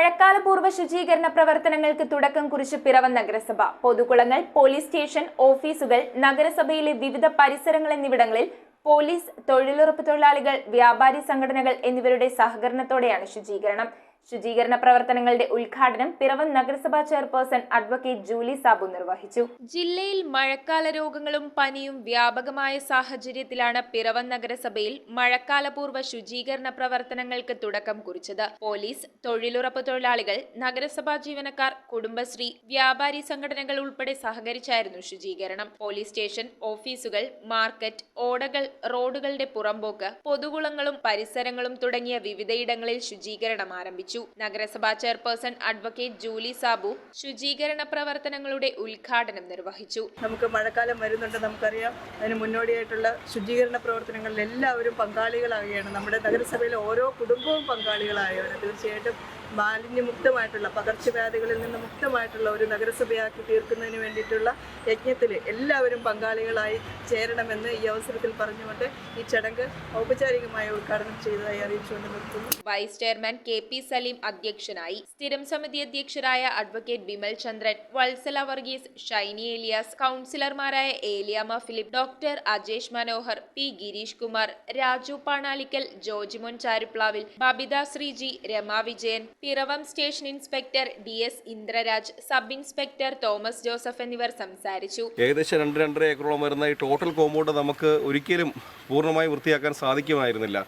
മഴക്കാലപൂർവ്വ ശുചീകരണ പ്രവർത്തനങ്ങൾക്ക് തുടക്കം കുറിച്ച് പിറവം നഗരസഭ. പൊതുകുളങ്ങൾ, പോലീസ് സ്റ്റേഷൻ, ഓഫീസുകൾ, നഗരസഭയിലെ വിവിധ പരിസരങ്ങൾ എന്നിവിടങ്ങളിൽ പോലീസ്, തൊഴിലുറപ്പ് തൊഴിലാളികൾ, വ്യാപാരി സംഘടനകൾ എന്നിവരുടെ സഹകരണത്തോടെയാണ് ശുചീകരണം. ശുചീകരണ പ്രവർത്തനങ്ങളുടെ ഉദ്ഘാടനം പിറവം നഗരസഭാ ചെയർപേഴ്സൺ അഡ്വക്കേറ്റ് ജൂലി സാബു നിർവഹിച്ചു. ജില്ലയിൽ മഴക്കാല രോഗങ്ങളും പനിയും വ്യാപകമായ സാഹചര്യത്തിലാണ് പിറവം നഗരസഭയിൽ മഴക്കാലപൂർവ്വ ശുചീകരണ പ്രവർത്തനങ്ങൾക്ക് തുടക്കം കുറിച്ചത്. പോലീസ്, തൊഴിലുറപ്പ് തൊഴിലാളികൾ, നഗരസഭാ ജീവനക്കാർ, കുടുംബശ്രീ, വ്യാപാരി സംഘടനകൾ ഉൾപ്പെടെ സഹകരിച്ചായിരുന്നു ശുചീകരണം. പോലീസ് സ്റ്റേഷൻ, ഓഫീസുകൾ, മാർക്കറ്റ്, ഓടകൾ, റോഡുകളുടെ പുറമ്പോക്ക്, പൊതുകുളങ്ങളും പരിസരങ്ങളും തുടങ്ങിയ വിവിധയിടങ്ങളിൽ ശുചീകരണം ആരംഭിച്ചു. നഗരസഭാ ചെയർപേഴ്സൺ അഡ്വക്കേറ്റ് ജൂലി സാബു ശുചീകരണ പ്രവർത്തനങ്ങളുടെ ഉദ്ഘാടനം നിർവഹിച്ചു. നമുക്ക് മഴക്കാലം വരുന്നുണ്ട്, നമുക്കറിയാം. അതിന് മുന്നോടിയായിട്ടുള്ള ശുചീകരണ പ്രവർത്തനങ്ങളിൽ എല്ലാവരും പങ്കാളികളാവുകയാണ്. നമ്മുടെ നഗരസഭയിലെ ഓരോ കുടുംബവും പങ്കാളികളായവർ. തീർച്ചയായിട്ടും മാലിന്യമുക്തമായിട്ടുള്ള, പകർച്ചവ്യാധികളിൽ നിന്ന് മുക്തമായിട്ടുള്ള ഒരു നഗരസഭയാക്കി തീർക്കുന്നതിന് വേണ്ടിയിട്ടുള്ള യജ്ഞത്തിൽ എല്ലാവരും പങ്കാളികളായി ചേരണമെന്ന് ഈ അവസരത്തിൽ പറഞ്ഞുകൊണ്ട് ഈ ചടങ്ങ് ഔപചാരികമായ ഉദ്ഘാടനം ചെയ്തതായി അറിയിച്ചുകൊണ്ട് നിർത്തുന്നു. Vice chairman K P. സലീം അധ്യക്ഷനായി. സ്ഥിരം സമിതി അധ്യക്ഷരായ അഡ്വക്കേറ്റ് വിമൽ ചന്ദ്രൻ, വത്സല വർഗീസ്, ഷൈനി ഏലിയാസ്, കൗൺസിലർമാരായ Eliyamma Philip, doctor Ajesh Manohar, P. Girish Kumar, Raju Panalickal, Jojimon Charuplavil, Babitha Sreeji, Rama Vijayan, Piravom station inspector DS Indraraj, sub inspector Thomas Joseph എന്നിവർ സംസാരിച്ചു. ഏകദേശം 2-2.5 ഏക്കറോളം വരുന്ന ഈ ടോട്ടൽ കോമ്പൗണ്ട് നമുക്ക് ഒരിക്കലും പൂർണ്ണമായി വൃത്തിയാക്കാൻ സാധിക്കുമായിരുന്നില്ല.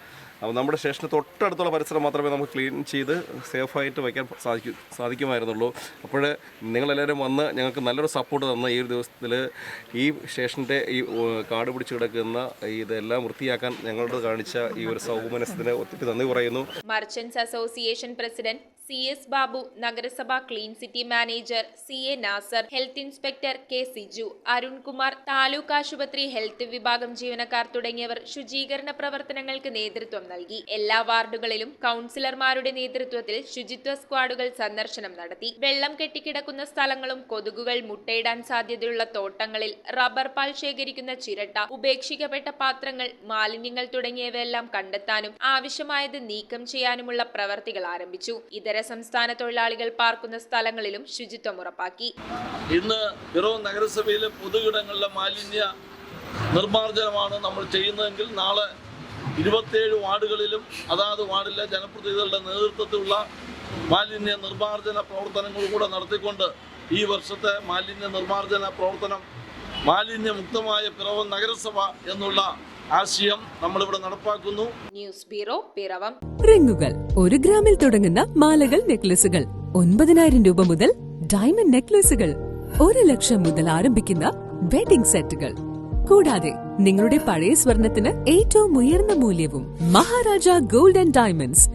അപ്പോൾ നമ്മുടെ സ്റ്റേഷന് തൊട്ടടുത്തുള്ള പരിസരം മാത്രമേ നമുക്ക് ക്ലീൻ ചെയ്ത് സേഫായിട്ട് വയ്ക്കാൻ സാധിക്കുമായിരുന്നുള്ളൂ. അപ്പോൾ നിങ്ങളെല്ലാവരും വന്ന് ഞങ്ങൾക്ക് നല്ലൊരു സപ്പോർട്ട് തന്ന ഈ ഒരു ദിവസത്തിൽ ഈ സ്റ്റേഷൻ്റെ ഈ കാട് പിടിച്ച് കിടക്കുന്ന ഇതെല്ലാം വൃത്തിയാക്കാൻ ഞങ്ങളോട് കാണിച്ച ഈ ഒരു സൗമനസ്യത്തിന് ഒത്തിരി നന്ദി പറയുന്നു. Merchants association president CS Babu, നഗരസഭ clean city manager CA Nasar, health inspector K Siju, Arunkumar, taluk ആശുപത്രി ഹെൽത്ത് വിഭാഗം ജീവനക്കാർ തുടങ്ങിയവർ ശുചീകരണ പ്രവർത്തനങ്ങൾക്ക് നേതൃത്വം നൽകി. എല്ലാ വാർഡുകളിലും കൗൺസിലർമാരുടെ നേതൃത്വത്തിൽ ശുചിത്വ സ്ക്വാഡുകൾ സന്ദർശനം നടത്തി. വെള്ളം കെട്ടിക്കിടക്കുന്ന സ്ഥലങ്ങളും കൊതുകുകൾ മുട്ടയിടാൻ സാധ്യതയുള്ള തോട്ടങ്ങളിൽ, റബ്ബർ പാൽ ശേഖരിക്കുന്ന ചിരട്ട, ഉപേക്ഷിക്കപ്പെട്ട പാത്രങ്ങൾ, മാലിന്യങ്ങൾ തുടങ്ങിയവയെല്ലാം കണ്ടെത്താനും ആവശ്യമായത് നീക്കം ചെയ്യാനുമുള്ള പ്രവർത്തികൾ ആരംഭിച്ചു. ഇതര സംസ്ഥാന തൊഴിലാളികൾ പാർക്കുന്ന സ്ഥലങ്ങളിലും ശുചിത്വം ഉറപ്പാക്കി. ഇന്ന് പിറവം നഗരസഭയിലെ പൊതുയിടങ്ങളിലെ മാലിന്യ നിർമ്മാർജ്ജനമാണ് നമ്മൾ ചെയ്യുന്നതെങ്കിൽ നാളെ 27 വാർഡുകളിലും അതാത് വാർഡിലെ ജനപ്രതിനിധികളുടെ നേതൃത്വത്തിലുള്ള മാലിന്യ നിർമ്മാർജ്ജന പ്രവർത്തനങ്ങൾ കൂടെ നടത്തിക്കൊണ്ട് ഈ വർഷത്തെ മാലിന്യ നിർമ്മാർജ്ജന പ്രവർത്തനം മാലിന്യമുക്തമായ പിറവം നഗരസഭ എന്നുള്ള ആശയം നമ്മളിവിടെ നടപ്പാക്കുന്നു. News bureau, Piravom. റിങ്ങുകൾ 1 ഗ്രാമിൽ തുടങ്ങുന്ന മാലകൾ, നെക്ലസുകൾ 9,000 രൂപ മുതൽ ഡയമണ്ട് നെക്ലസുകൾ 1 ലക്ഷം മുതൽ ആരംഭിക്കുന്ന വെഡിംഗ് സെറ്റുകൾ, കൂടാതെ നിങ്ങളുടെ പഴയ സ്വർണത്തിന് ഏറ്റവും ഉയർന്ന മൂല്യവും. Maharaja gold and diamonds,